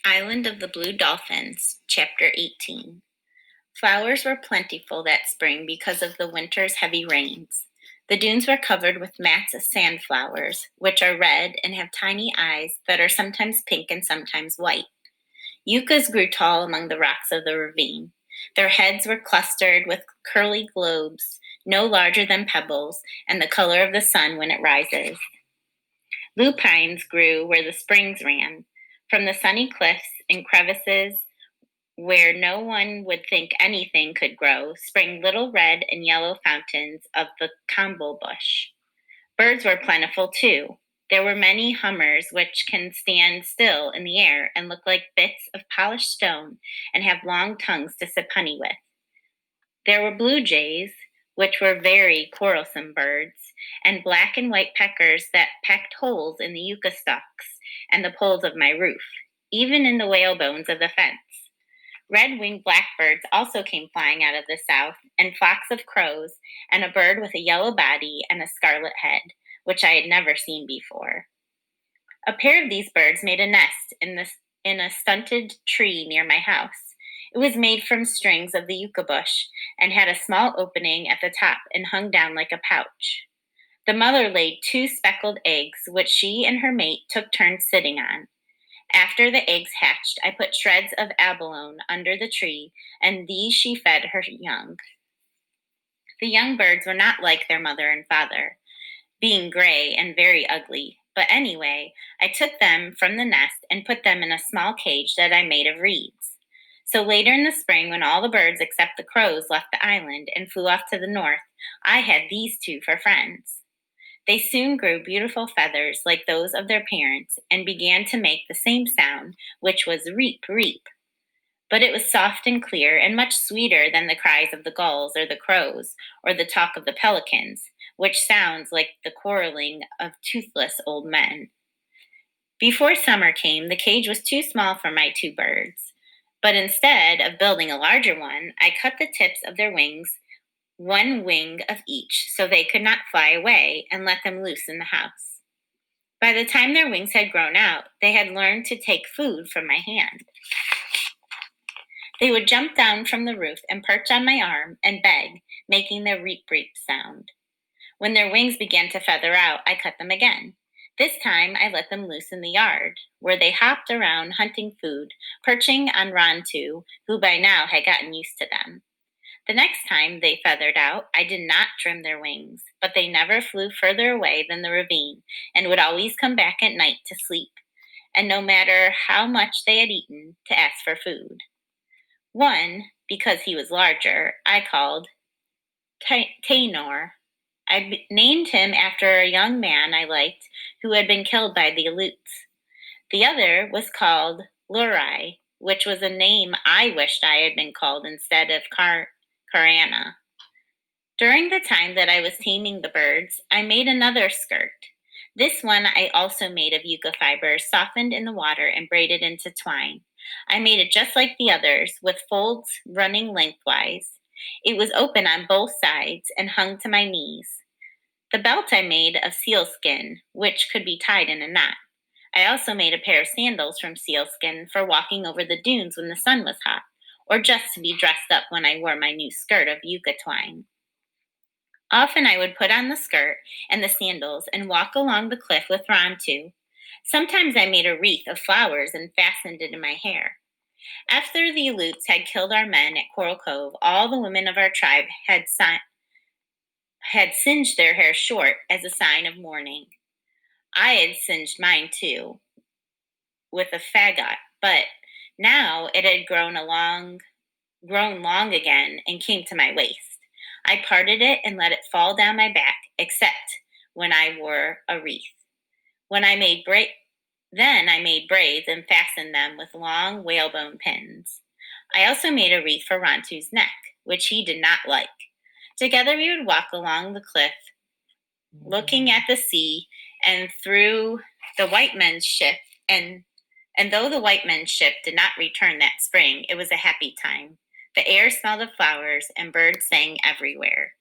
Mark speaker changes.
Speaker 1: Island of the Blue Dolphins, Chapter 18. Flowers were plentiful that spring because of the winter's heavy rains. The dunes were covered with mats of sandflowers, which are red and have tiny eyes that are sometimes pink and sometimes white. Yuccas grew tall among the rocks of the ravine. Their heads were clustered with curly globes, no larger than pebbles, and the color of the sun when it rises. Lupines grew where the springs ran. From the sunny cliffs and crevices where no one would think anything could grow sprang little red and yellow fountains of the combo bush. Birds were plentiful too. There were many hummers which can stand still in the air and look like bits of polished stone and have long tongues to sip honey with. There were blue jays, which were very quarrelsome birds, and black and white peckers that pecked holes in the yucca stalks and the poles of my roof, even in the whalebones of the fence. Red-winged blackbirds also came flying out of the south, and flocks of crows, and a bird with a yellow body and a scarlet head, which I had never seen before. A pair of these birds made a nest in a stunted tree near my house. It was made from strings of the yucca bush and had a small opening at the top and hung down like a pouch. The mother laid 2 speckled eggs, which she and her mate took turns sitting on. After the eggs hatched, I put shreds of abalone under the tree, and these she fed her young. The young birds were not like their mother and father, being gray and very ugly, but anyway, I took them from the nest and put them in a small cage that I made of reeds. So later in the spring, when all the birds except the crows left the island and flew off to the north, I had these 2 for friends. They soon grew beautiful feathers like those of their parents and began to make the same sound, which was reap, reap. But it was soft and clear and much sweeter than the cries of the gulls or the crows or the talk of the pelicans, which sounds like the quarreling of toothless old men. Before summer came, the cage was too small for my 2 birds. But instead of building a larger one, I cut the tips of their wings, 1 wing of each, so they could not fly away, and let them loose in the house. By the time their wings had grown out, they had learned to take food from my hand. They would jump down from the roof and perch on my arm and beg, making their reap reap sound. When their wings began to feather out, I cut them again. This time I let them loose in the yard, where they hopped around hunting food, perching on Rontu, who by now had gotten used to them. The next time they feathered out, I did not trim their wings, but they never flew further away than the ravine and would always come back at night to sleep, and no matter how much they had eaten, to ask for food. One, because he was larger, I called Tainor. I named him after a young man I liked who had been killed by the Aleuts. The other was called Lurai, which was a name I wished I had been called instead of Karana. During the time that I was taming the birds, I made another skirt. This one I also made of yucca fibers softened in the water and braided into twine. I made it just like the others, with folds running lengthwise. It was open on both sides and hung to my knees. The belt I made of sealskin, which could be tied in a knot. I also made a pair of sandals from sealskin for walking over the dunes when the sun was hot, or just to be dressed up when I wore my new skirt of yucca twine. Often I would put on the skirt and the sandals and walk along the cliff with Rontu. Sometimes I made a wreath of flowers and fastened it in my hair. After the Aleuts had killed our men at Coral Cove, all the women of our tribe had singed their hair short as a sign of mourning. I had singed mine too, with a fagot, but now it had grown long again and came to my waist. I parted it and let it fall down my back, except when I wore a wreath. Then I made braids and fastened them with long whalebone pins. I also made a wreath for Rontu's neck, which he did not like. Together we would walk along the cliff, looking at the sea and through the white men's ship, and though the white men's ship did not return that spring, it was a happy time. The air smelled of flowers and birds sang everywhere.